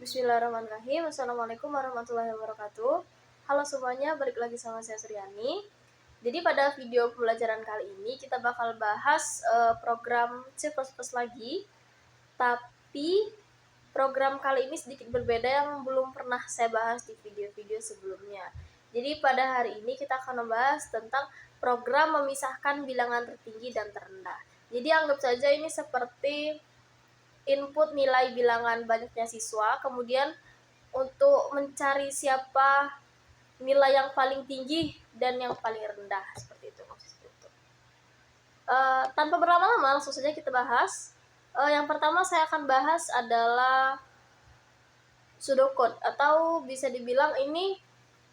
Bismillahirrahmanirrahim. Assalamualaikum warahmatullahi wabarakatuh. Halo semuanya, balik lagi sama saya Suryani. Jadi pada video pembelajaran kali ini kita bakal bahas program C++ lagi. Tapi program kali ini sedikit berbeda yang belum pernah saya bahas di video-video sebelumnya. Jadi pada hari ini kita akan membahas tentang program memisahkan bilangan tertinggi dan terendah. Jadi anggap saja ini seperti input nilai bilangan banyaknya siswa, kemudian untuk mencari siapa nilai yang paling tinggi dan yang paling rendah, seperti itu maksudnya. Tanpa berlama-lama langsung saja kita bahas. Yang pertama saya akan bahas adalah pseudocode, atau bisa dibilang ini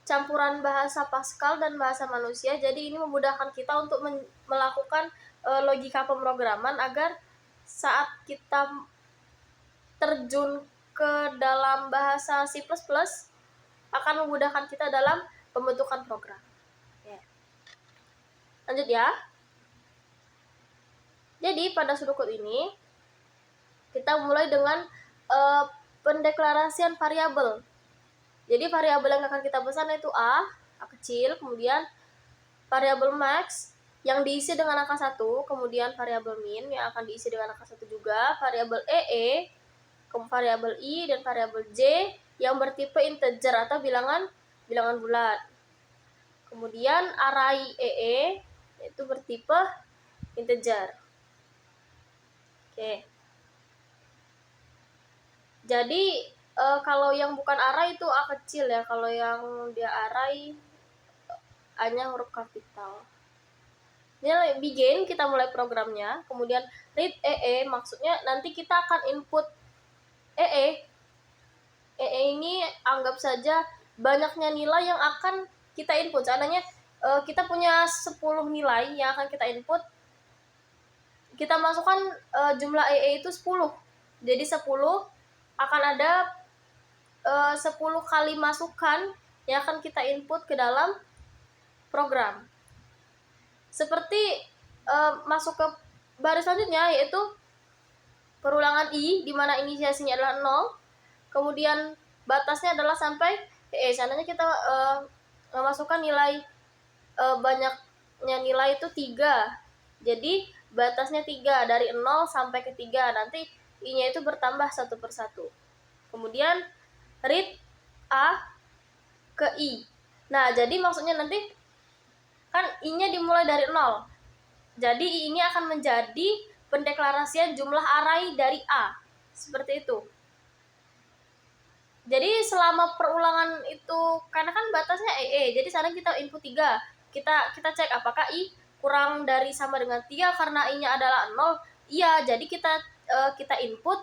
campuran bahasa Pascal dan bahasa manusia. Jadi ini memudahkan kita untuk melakukan logika pemrograman agar saat kita terjun ke dalam bahasa C++ akan memudahkan kita dalam pembentukan program. Lanjut ya. Jadi pada pseudocode ini kita mulai dengan pendeklarasian variabel. Jadi variabel yang akan kita pesan itu A kecil, kemudian variabel max yang diisi dengan angka 1, kemudian variabel min yang akan diisi dengan angka 1 juga, variabel variabel i, dan variabel j yang bertipe integer atau bilangan bulat. Kemudian array itu bertipe integer. Oke. Jadi kalau yang bukan array itu A kecil ya, kalau yang dia array A-nya huruf kapital. Ini begin, kita mulai programnya. Kemudian read maksudnya nanti kita akan input ini anggap saja banyaknya nilai yang akan kita input. Seandainya kita punya 10 nilai yang akan kita input, kita masukkan jumlah itu 10. Jadi 10 akan ada 10 kali masukan yang akan kita input ke dalam program. Seperti masuk ke baris selanjutnya, yaitu perulangan i, di mana inisiasinya adalah 0, kemudian batasnya adalah sampai seandainya kita memasukkan nilai banyaknya nilai itu 3, jadi batasnya 3 dari 0 sampai ke 3, nanti i-nya itu bertambah satu persatu. Kemudian read a ke i. Nah, jadi maksudnya nanti kan i-nya dimulai dari 0. Jadi i ini akan menjadi pendeklarasian jumlah array dari a. Seperti itu. Jadi selama perulangan itu, karena kan batasnya jadi sekarang kita input 3. Kita cek apakah i kurang dari sama dengan 3 karena i-nya adalah 0. Iya, jadi kita input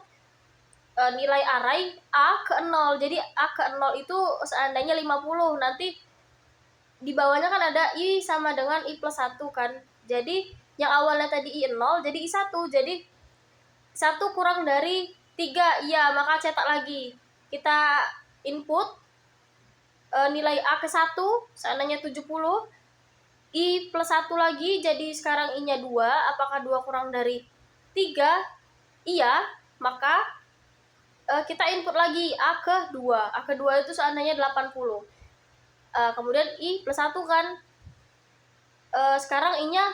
nilai array a ke 0. Jadi a ke 0 itu seandainya 50, nanti di bawahnya kan ada i sama dengan i plus 1 kan. Jadi yang awalnya tadi i 0 jadi i 1. Jadi 1 kurang dari 3, iya, maka cetak lagi. Kita input nilai a ke 1 seandainya 70, i plus 1 lagi, jadi sekarang i-nya 2. Apakah 2 kurang dari 3? Iya, maka kita input lagi a ke 2. A ke 2 itu seandainya 80. Kemudian i plus 1 kan. Sekarang i-nya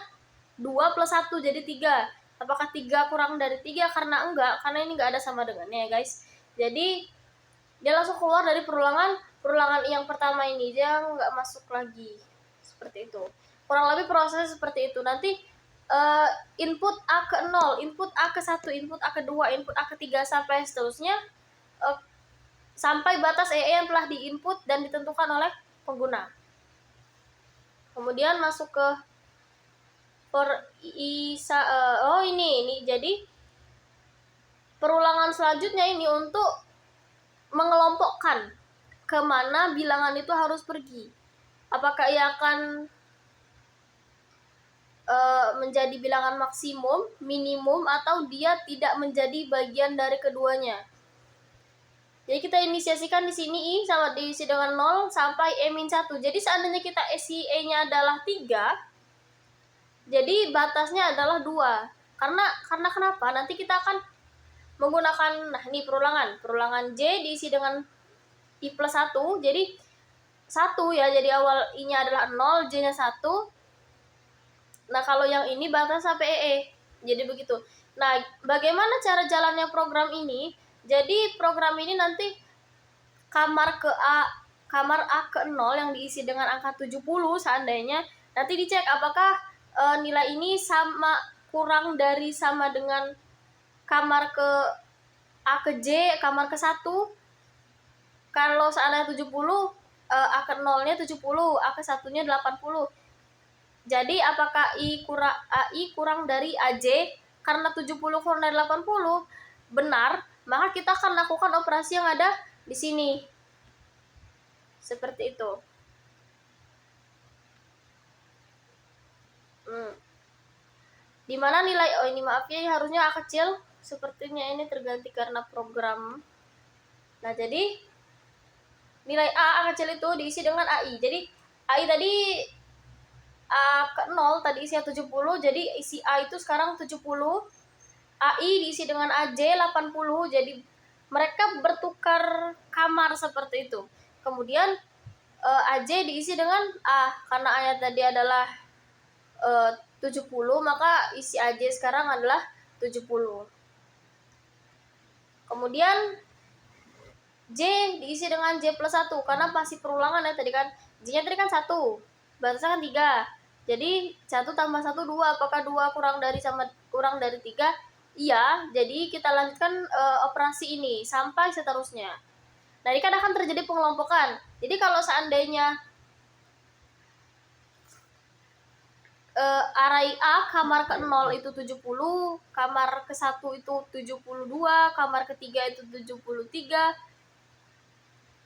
2 plus 1 jadi 3. Apakah 3 kurang dari 3? Karena enggak, karena ini enggak ada sama dengannya ya guys. Jadi dia langsung keluar dari perulangan yang pertama ini, dia enggak masuk lagi. Seperti itu. Kurang lebih prosesnya seperti itu. Nanti input a ke 0, input a ke 1, input a ke 2, input a ke 3 sampai seterusnya sampai batas yang telah diinput dan ditentukan oleh pengguna. Kemudian masuk ke ini jadi perulangan selanjutnya ini untuk mengelompokkan kemana bilangan itu harus pergi. Apakah ia akan menjadi bilangan maksimum, minimum, atau dia tidak menjadi bagian dari keduanya. Jadi kita inisiasikan di sini i sama diisi dengan 0 sampai e-1. Jadi seandainya kita isi e-nya adalah 3, jadi batasnya adalah 2. Karena kenapa? Nanti kita akan menggunakan, nah ini perulangan J diisi dengan I plus 1, jadi 1 ya, jadi awal I-nya adalah 0, J-nya 1. Nah kalau yang ini batas sampai EE, jadi begitu. Nah bagaimana cara jalannya program ini? Jadi program ini nanti kamar A ke 0 yang diisi dengan angka 70 seandainya, nanti dicek apakah nilai ini sama, kurang dari, sama dengan kamar ke A ke J, kamar ke 1. Kalau seandainya 70, A ke 0-nya 70, A ke 1-nya 80. Jadi apakah AI kurang dari AJ? Karena 70 kurang dari 80 benar, maka kita akan lakukan operasi yang ada di sini. Seperti itu. Dimana nilai, ini maaf ya, harusnya A kecil, sepertinya ini terganti karena program. Nah jadi nilai A kecil itu diisi dengan AI. Jadi AI tadi A ke 0 tadi isinya 70, jadi isi A itu sekarang 70. AI diisi dengan AJ 80, jadi mereka bertukar kamar seperti itu. Kemudian AJ diisi dengan A, karena A-nya tadi adalah 70, maka isi AJ sekarang adalah 70. Kemudian J diisi dengan J plus 1, karena masih perulangan ya tadi kan. J-nya tadi kan 1, batasnya kan 3. Jadi 1 tambah 1 2, apakah 2 kurang dari 3? Iya, jadi kita lanjutkan operasi ini sampai seterusnya. Nah, ini kan akan terjadi pengelompokan. Jadi kalau seandainya array A kamar ke 0 itu 70, kamar ke 1 itu 72, kamar ketiga itu 73,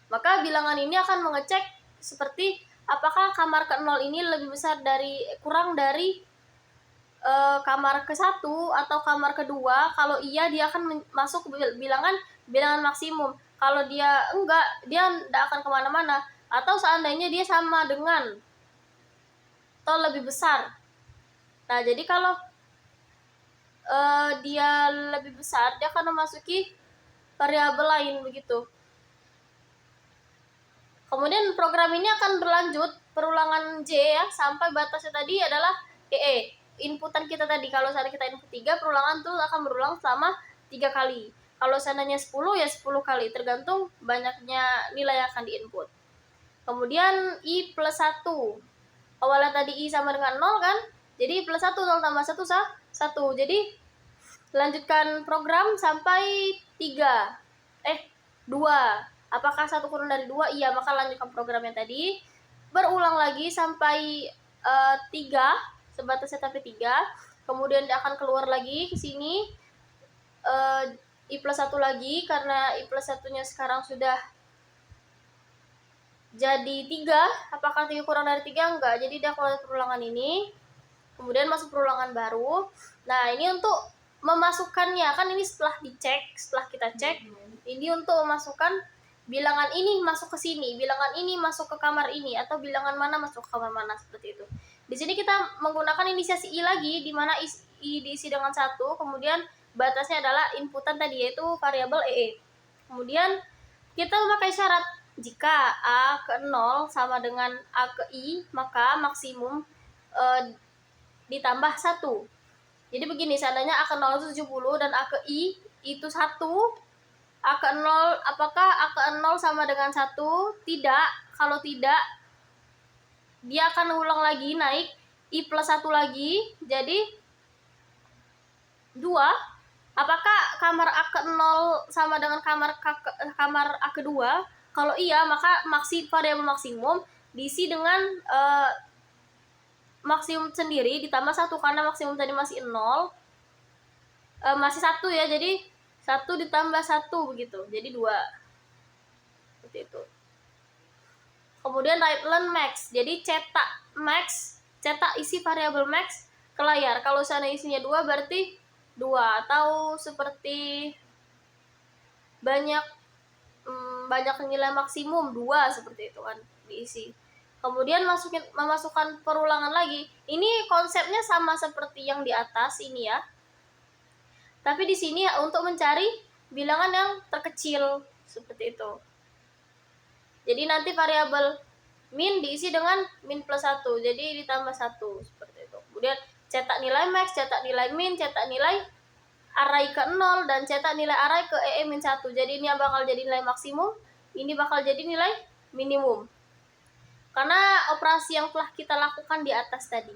maka bilangan ini akan mengecek seperti apakah kamar ke 0 ini lebih besar dari, kurang dari kamar ke 1 atau kamar kedua. Kalau iya, dia akan masuk bilangan maksimum. Kalau dia enggak, dia tidak akan kemana-mana. Atau seandainya dia sama dengan atau lebih besar. Nah jadi kalau dia lebih besar, dia akan memasuki variabel lain begitu. Kemudian program ini akan berlanjut perulangan J ya, sampai batasnya tadi adalah EE. Inputan kita tadi, kalau seandainya kita input 3, perulangan itu akan berulang selama 3 kali. Kalau seandainya 10, ya 10 kali, tergantung banyaknya nilai yang akan diinput. Kemudian I plus 1. Awalnya tadi I sama dengan 0 kan? Jadi I plus 1, 0 tambah 1, 1. Jadi lanjutkan program sampai 2. Apakah 1 kurang dari 2? Iya, maka lanjutkan program yang tadi. Berulang lagi sampai 3, sebatasnya sampai 3. Kemudian dia akan keluar lagi ke sini. I plus 1 lagi, karena I plus 1-nya sekarang sudah jadi 3. Apakah 3 kurang dari 3? Enggak. Jadi dia keluar perulangan ini. Kemudian masuk perulangan baru. Nah, ini untuk memasukkannya, kan ini setelah dicek, setelah kita cek, ini untuk memasukkan bilangan ini masuk ke sini, bilangan ini masuk ke kamar ini, atau bilangan mana masuk ke kamar mana, seperti itu. Di sini kita menggunakan inisiasi I lagi, di mana I diisi dengan 1, kemudian batasnya adalah inputan tadi, yaitu variabel EE. Kemudian kita memakai syarat, jika A ke 0 sama dengan A ke I, maka maksimum ditambah 1. Jadi begini, seandainya A ke 0 itu 70 dan A ke I itu 1, A ke 0, apakah A ke 0 sama dengan 1? Tidak. Kalau tidak, dia akan ulang lagi, naik I plus 1 lagi, jadi 2. Apakah kamar A ke 0 sama dengan kamar A ke 2? Kalau iya, maka variabel maksimum diisi dengan maksimum sendiri ditambah 1, karena maksimum tadi masih 0, masih 1 ya, jadi 1 ditambah 1 begitu, jadi 2. Seperti itu. Kemudian write len max, jadi cetak isi variabel max ke layar. Kalau sana isinya 2, berarti 2, atau seperti banyak nilai maksimum 2, seperti itu kan diisi. Kemudian memasukkan perulangan lagi. Ini konsepnya sama seperti yang di atas ini ya. Tapi di sini untuk mencari bilangan yang terkecil seperti itu. Jadi nanti variabel min diisi dengan min plus 1, jadi ditambah 1 seperti itu. Kemudian cetak nilai max, cetak nilai min, cetak nilai array ke 0, dan cetak nilai array ke min 1. Jadi ini bakal jadi nilai maksimum, ini bakal jadi nilai minimum. Karena operasi yang telah kita lakukan di atas tadi.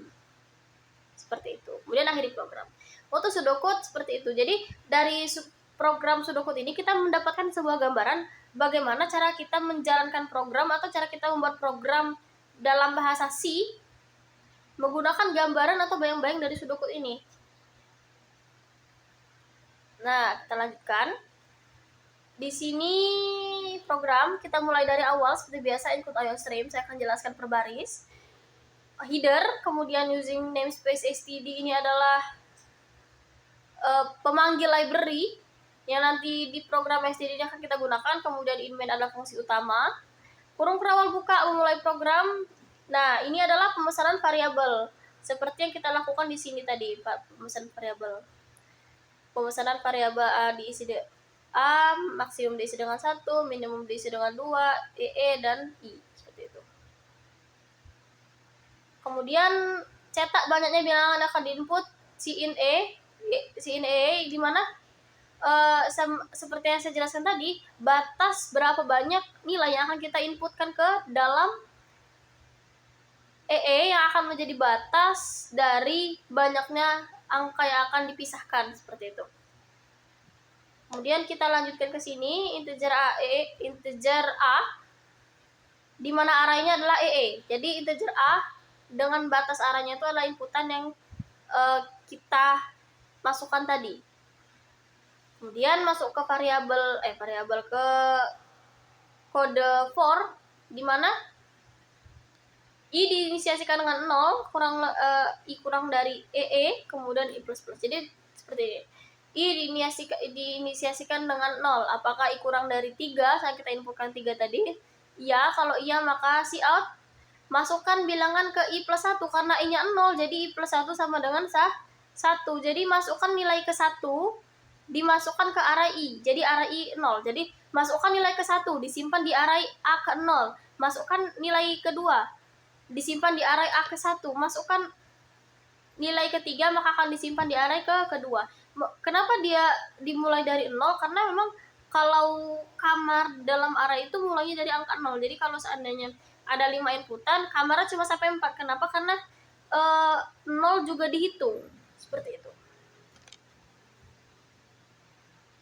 Seperti itu. Kemudian akhiri program. Untuk pseudocode seperti itu. Jadi dari program pseudocode ini kita mendapatkan sebuah gambaran bagaimana cara kita menjalankan program atau cara kita membuat program dalam bahasa C menggunakan gambaran atau bayang-bayang dari pseudocode ini. Nah, kita lanjutkan. Di sini program kita mulai dari awal seperti biasa, input IOStream. Saya akan jelaskan per baris. Header, kemudian using namespace std ini adalah pemanggil library yang nanti di program std akan kita gunakan. Kemudian in main adalah fungsi utama. Kurung kerawal buka memulai program. Nah, ini adalah pemesanan variabel seperti yang kita lakukan di sini tadi, pemesanan variabel. Pemesanan variabel A diisi A, maksimum diisi dengan 1, minimum diisi dengan 2, dan I, seperti itu. Kemudian cetak banyaknya bilangan akan diinput Cin E, di mana seperti yang saya jelaskan tadi, batas berapa banyak nilai yang akan kita inputkan ke dalam yang akan menjadi batas dari banyaknya angka yang akan dipisahkan, seperti itu. Kemudian kita lanjutkan ke sini, integer A, di mana arraynya adalah Jadi integer A dengan batas arraynya itu adalah inputan yang kita masukkan tadi. Kemudian masuk ke variabel ke kode for, di mana I diinisiasikan dengan 0, I kurang dari kemudian I++. Jadi seperti ini. I diinisiasikan dengan 0. Apakah I kurang dari 3? Saat kita inputkan 3 tadi. Ya, kalau iya maka cout. Masukkan bilangan ke I plus 1. Karena I-nya 0, jadi I plus 1 sama dengan 1. Jadi masukkan nilai ke 1, dimasukkan ke array I. Jadi array I 0. Jadi masukkan nilai ke 1, disimpan di array A ke 0. Masukkan nilai kedua, disimpan di array A ke 1. Masukkan nilai ketiga, maka akan disimpan di array kedua. Kenapa dia dimulai dari 0? Karena memang kalau kamar dalam array itu mulainya dari angka 0. Jadi kalau seandainya ada 5 inputan, kamarnya cuma sampai 4. Kenapa? Karena 0 juga dihitung. Seperti itu.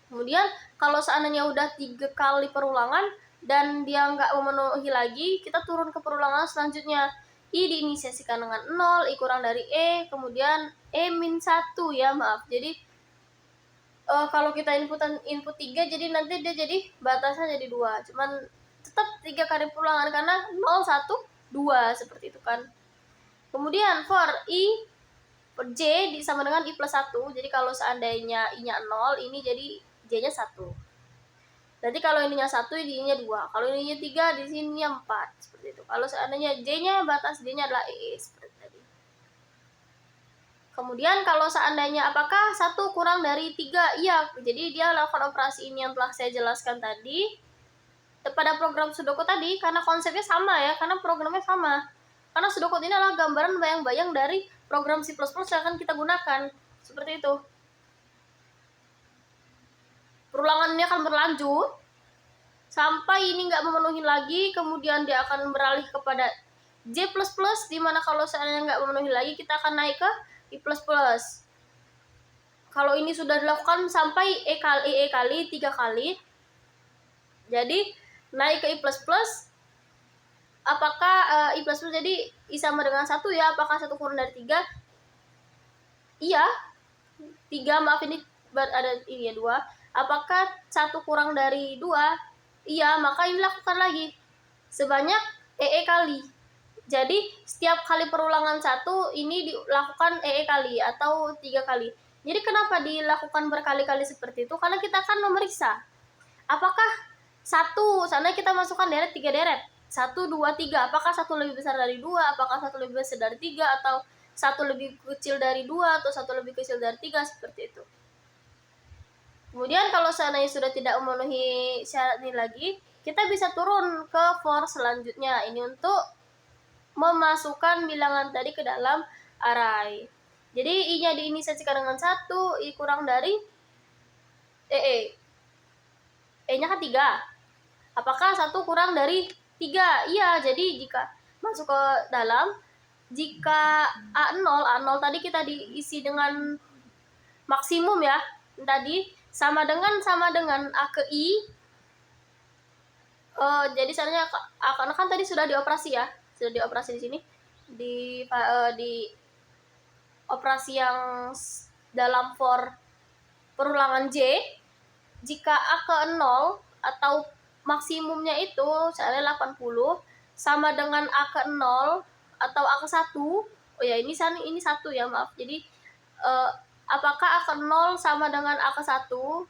Kemudian kalau seandainya udah 3 kali perulangan dan dia nggak memenuhi lagi, kita turun ke perulangan selanjutnya. I diinisiasikan dengan 0, I kurang dari kemudian min 1 ya, maaf. Jadi kalau kita input 3, jadi nanti dia jadi batasnya jadi 2. Cuman tetap 3 kali perulangan karena 0, 1, 2 seperti itu kan. Kemudian for I J sama dengan I plus 1. Jadi kalau seandainya I-nya 0, ini jadi J-nya 1. Berarti kalau ininya 1, I-nya 2. Kalau ininya 3, di sininya 4. Seperti itu. Kalau seandainya J-nya batas J-nya adalah seperti tadi. Kemudian kalau seandainya apakah 1 kurang dari 3? Iya, jadi dia lakukan operasi ini yang telah saya jelaskan tadi pada program pseudocode tadi, karena konsepnya sama ya, karena programnya sama. Karena pseudocode ini adalah gambaran bayang-bayang dari program C++ yang akan kita gunakan. Seperti itu. Perulangan ini akan berlanjut sampai ini nggak memenuhi lagi, kemudian dia akan beralih kepada J++, di mana kalau seandainya nggak memenuhi lagi, kita akan naik ke I++. Kalau ini sudah dilakukan sampai E kali 3 kali, jadi naik ke I++, apakah I++ jadi I sama dengan 1 ya, apakah 1 kurang dari 3? Iya, 3, maaf ini ada ini ya 2. Apakah 1 kurang dari 2? Iya, maka ini lakukan lagi sebanyak kali. Jadi setiap kali perulangan 1 ini dilakukan kali atau 3 kali. Jadi kenapa dilakukan berkali-kali seperti itu? Karena kita akan memeriksa apakah 1, sana kita masukkan deret 3 deret. 1, 2, 3. Apakah 1 lebih besar dari 2? Apakah 1 lebih besar dari 3? Atau 1 lebih kecil dari 2? Atau 1 lebih kecil dari 3? Seperti itu. Kemudian kalau seandainya sudah tidak memenuhi syarat ini lagi, kita bisa turun ke for selanjutnya. Ini untuk memasukkan bilangan tadi ke dalam array. Jadi I-nya diinisiasikan dengan 1, I kurang dari E-nya kan 3. Apakah 1 kurang dari 3? Iya, jadi jika masuk ke dalam, jika A0 tadi kita diisi dengan maksimum ya, tadi sama dengan A ke I. Jadi sebenarnya karena kan tadi sudah dioperasi ya, sudah dioperasi di sini di operasi yang dalam for perulangan J. Jika A ke 0 atau maksimumnya itu misalnya 80 sama dengan A ke 0 atau A ke 1. Oh ya, ini 1 ya, maaf. Jadi apakah A ke 0 sama dengan A ke 1?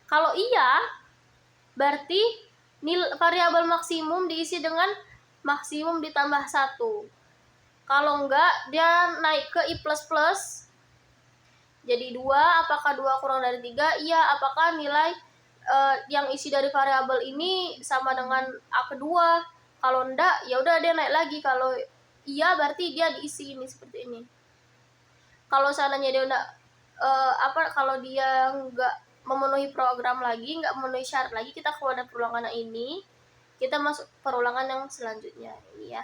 Kalau iya, berarti variabel maksimum diisi dengan maksimum ditambah 1. Kalau enggak, dia naik ke I++. Jadi 2, apakah 2 kurang dari 3? Iya, apakah nilai yang isi dari variabel ini sama dengan A kedua? Kalau enggak, ya udah dia naik lagi. Kalau iya, berarti dia diisi ini seperti ini. Kalau seandainya dia enggak kalau dia enggak memenuhi program lagi, enggak memenuhi syarat lagi, kita keluar dari perulangan ini, kita masuk perulangan yang selanjutnya ini ya.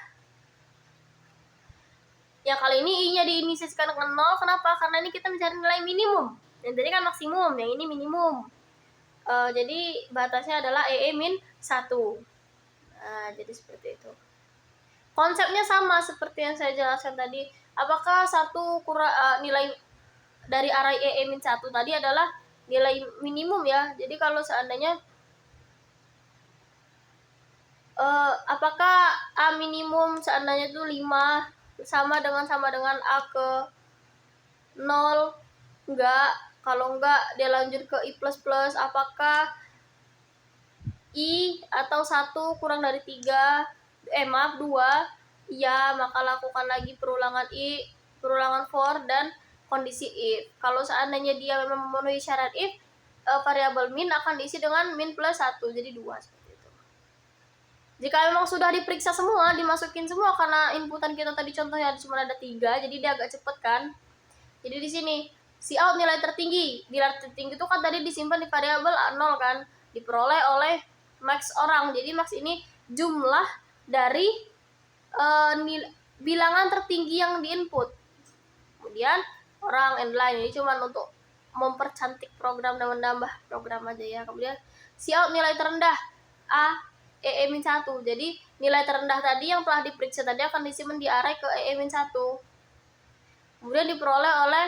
Ya kali ini I-nya diinisiasikan dengan 0. Kenapa? Karena ini kita mencari nilai minimum. Yang tadi kan maksimum, yang ini minimum. Jadi batasnya adalah min 1. Nah, jadi seperti itu. Konsepnya sama seperti yang saya jelaskan tadi. Apakah nilai dari array min 1 tadi adalah nilai minimum ya. Jadi kalau seandainya apakah A minimum seandainya itu 5 sama dengan A ke 0? Enggak. Kalau enggak, dia lanjut ke I++. Apakah I atau 1 kurang dari 3? 2. Iya, maka lakukan lagi perulangan for dan kondisi if. Kalau seandainya dia memang memenuhi syarat if, variabel min akan diisi dengan min plus 1, jadi 2 seperti itu. Jika memang sudah diperiksa semua, dimasukin semua, karena inputan kita tadi contohnya cuma ada 3, jadi dia agak cepet kan. Jadi di sini cout nilai tertinggi. Nilai tertinggi itu kan tadi disimpan di variabel A0 kan, diperoleh oleh max orang. Jadi max ini jumlah dari bilangan tertinggi yang diinput. Kemudian orang and line ini cuma untuk mempercantik program dan menambah program aja ya. Kemudian cout nilai terendah min 1. Jadi nilai terendah tadi yang telah diperiksa tadi akan disimpan di array ke min 1. Kemudian diperoleh oleh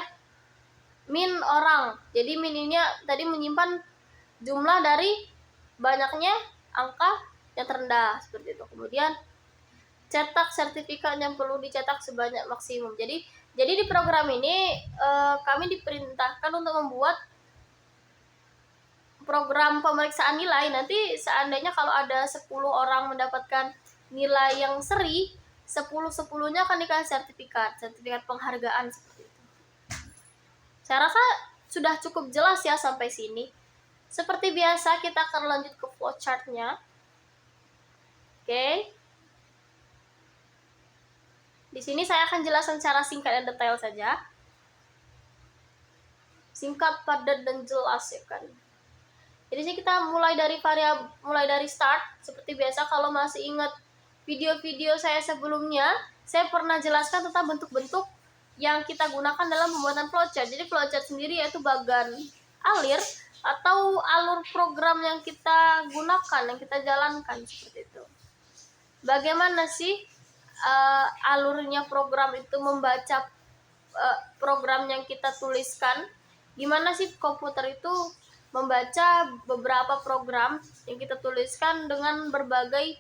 min orang. Jadi min ini tadi menyimpan jumlah dari banyaknya angka yang terendah seperti itu. Kemudian cetak sertifikat yang perlu dicetak sebanyak maksimum. Jadi di program ini kami diperintahkan untuk membuat program pemeriksaan nilai. Nanti seandainya kalau ada 10 orang mendapatkan nilai yang seri, 10-10-nya akan dikasih sertifikat penghargaan seperti itu. Saya rasa sudah cukup jelas ya sampai sini. Seperti biasa kita akan lanjut ke flowchart-nya. Oke. Di sini saya akan jelaskan secara singkat dan detail saja. Singkat, padat, dan jelas ya kan. Jadi sini kita mulai dari start. Seperti biasa, kalau masih ingat video-video saya sebelumnya, saya pernah jelaskan tentang bentuk-bentuk yang kita gunakan dalam pembuatan flowchart. Jadi flowchart sendiri yaitu bagan alir atau alur program yang kita gunakan, yang kita jalankan seperti itu. Bagaimana sih alurnya program itu membaca program yang kita tuliskan? Gimana sih komputer itu membaca beberapa program yang kita tuliskan dengan berbagai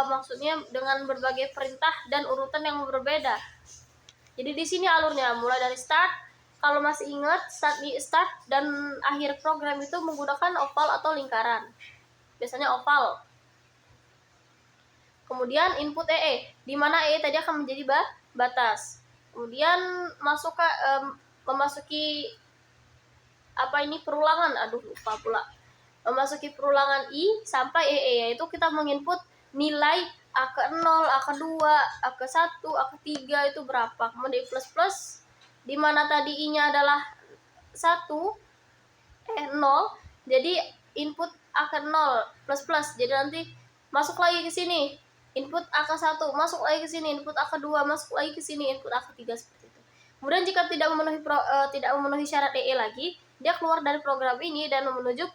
maksudnya dengan berbagai perintah dan urutan yang berbeda. Jadi di sini alurnya mulai dari start. Kalau masih ingat, start dan akhir program itu menggunakan oval atau lingkaran. Biasanya oval. Kemudian input di mana tadi akan menjadi batas. Kemudian memasuki perulangan, lupa pula. Memasuki perulangan I sampai EE, yaitu kita menginput nilai A ke 0, A ke 2, A ke 1, A ke 3 itu berapa. Kemudian I plus, di mana tadi I-nya adalah 1, 0, jadi input A ke 0 plus, jadi nanti masuk lagi ke sini, input A ke 1, masuk lagi ke sini, input A ke 2, masuk lagi ke sini, input A ke 3, seperti itu. Kemudian jika tidak memenuhi syarat EE lagi, dia keluar dari program ini dan menuju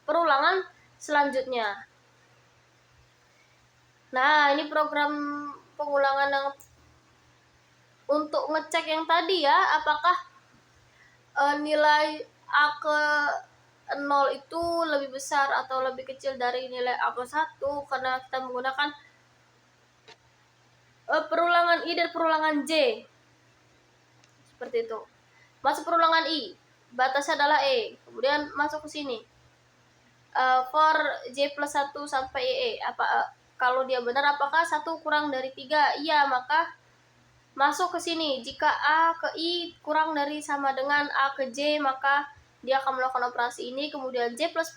perulangan selanjutnya. Nah, ini program pengulangan yang untuk ngecek yang tadi ya, apakah nilai A ke 0 itu lebih besar atau lebih kecil dari nilai A ke 1, karena kita menggunakan perulangan I dan perulangan J. Seperti itu. Masuk perulangan I, batasnya adalah E. Kemudian masuk ke sini. For J plus 1 sampai EE. Kalau dia benar, apakah 1 kurang dari 3? Iya, maka masuk ke sini. Jika A ke I kurang dari sama dengan A ke J, maka dia akan melakukan operasi ini. Kemudian J plus,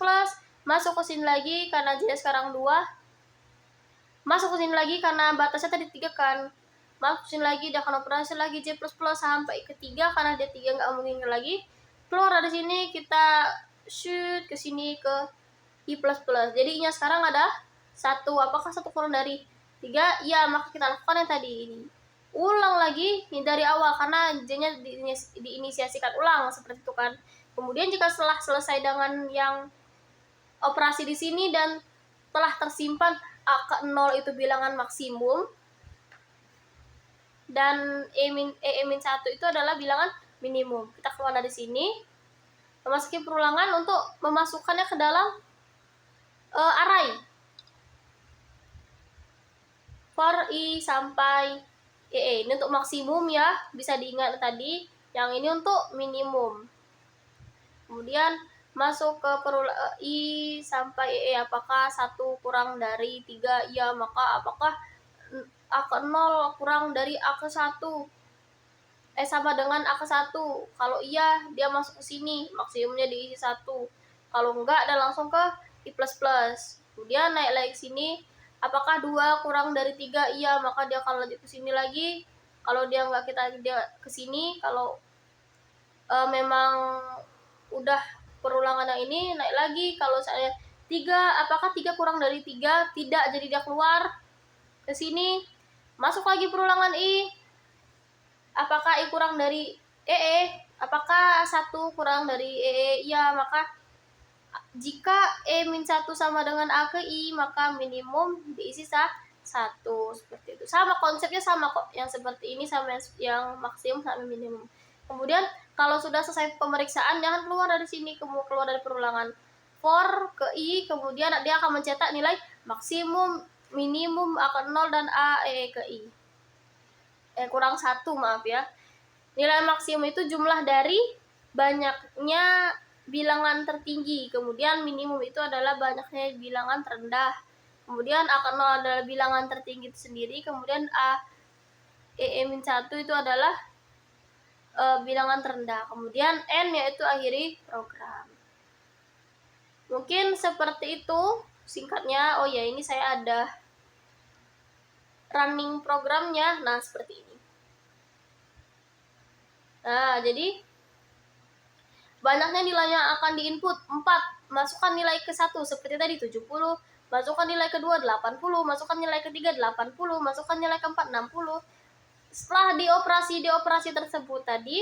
masuk ke sini lagi karena J sekarang 2. Masuk ke sini lagi karena batasnya tadi 3 kan. Masuk ke sini lagi, dia akan operasi lagi J plus sampai ke 3 karena dia 3 nggak mungkin lagi. Keluar dari sini, kita shoot ke sini ke I plus. Jadi I-nya sekarang ada 1. Apakah 1 kurang dari 3? Ya, maka kita lakukan yang tadi ini. Ulang lagi ini dari awal karena J-nya diinisiasikan ulang seperti itu kan. Kemudian jika setelah selesai dengan yang operasi di sini dan telah tersimpan A ke 0 itu bilangan maksimum dan E-1 itu adalah bilangan minimum. Kita keluar dari sini, memasuki perulangan untuk memasukkannya ke dalam array for I sampai EE. Ini untuk maksimum ya, bisa diingat tadi. Yang ini untuk minimum. Kemudian masuk ke I sampai EE. Apakah 1 kurang dari 3? Ya, maka apakah A ke 0 kurang dari A ke 1? Sama dengan A ke 1. Kalau iya, dia masuk ke sini. Maksimumnya diisi 1. Kalau enggak, dan langsung ke I plus. Kemudian naik lagi ke sini. Apakah 2 kurang dari 3? Iya, maka dia akan lanjut ke sini lagi. Kalau dia enggak, dia ke sini. Kalau memang udah perulangan yang ini, naik lagi. Kalau saya 3, apakah 3 kurang dari 3? Tidak, jadi dia keluar ke sini. Masuk lagi perulangan I. Apakah I kurang dari EE? Apakah 1 kurang dari EE? Iya, maka jika E-1 sama dengan A ke I, maka minimum diisi 1. Seperti itu. Sama konsepnya, sama kok. Yang seperti ini sama yang maksimum sama minimum. Kemudian kalau sudah selesai pemeriksaan, jangan keluar dari sini, keluar dari perulangan. For ke I, kemudian dia akan mencetak nilai maksimum, minimum A ke 0 dan A ke I. Kurang 1, maaf ya. Nilai maksimum itu jumlah dari banyaknya bilangan tertinggi. Kemudian minimum itu adalah banyaknya bilangan terendah. Kemudian A ke 0 adalah bilangan tertinggi itu sendiri. Kemudian E-1 itu adalah bilangan terendah. Kemudian N yaitu akhiri program. Mungkin seperti itu singkatnya. Oh ya, ini saya ada running programnya. Nah, seperti ini. Nah, jadi banyaknya nilainya akan diinput 4. Masukkan nilai ke 1 seperti tadi 70. Masukkan nilai kedua 80. Masukkan nilai ketiga 80. Masukkan nilai keempat 60. Setelah dioperasi tersebut tadi,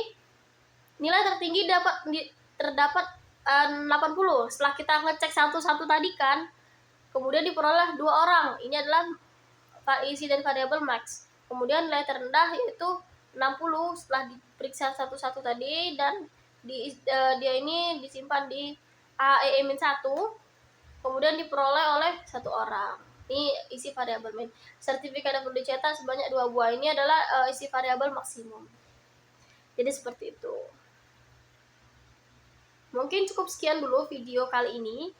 nilai tertinggi terdapat 80. Setelah kita ngecek satu-satu tadi kan, kemudian diperoleh 2 orang. Ini adalah isi dari variabel max. Kemudian nilai terendah yaitu 60 setelah diperiksa satu-satu tadi, dan dia ini disimpan di AE-1. Kemudian diperoleh oleh 1 orang. Ini isi variabel min. Sertifikat yang perlu dicetak sebanyak 2 buah. Ini adalah isi variabel maksimum. Jadi seperti itu. Mungkin cukup sekian dulu video kali ini.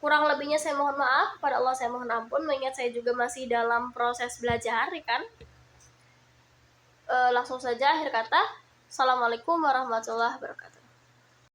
Kurang lebihnya saya mohon maaf. Pada Allah saya mohon ampun. Mengingat saya juga masih dalam proses belajar, ya kan? Langsung saja akhir kata. Assalamualaikum warahmatullahi wabarakatuh.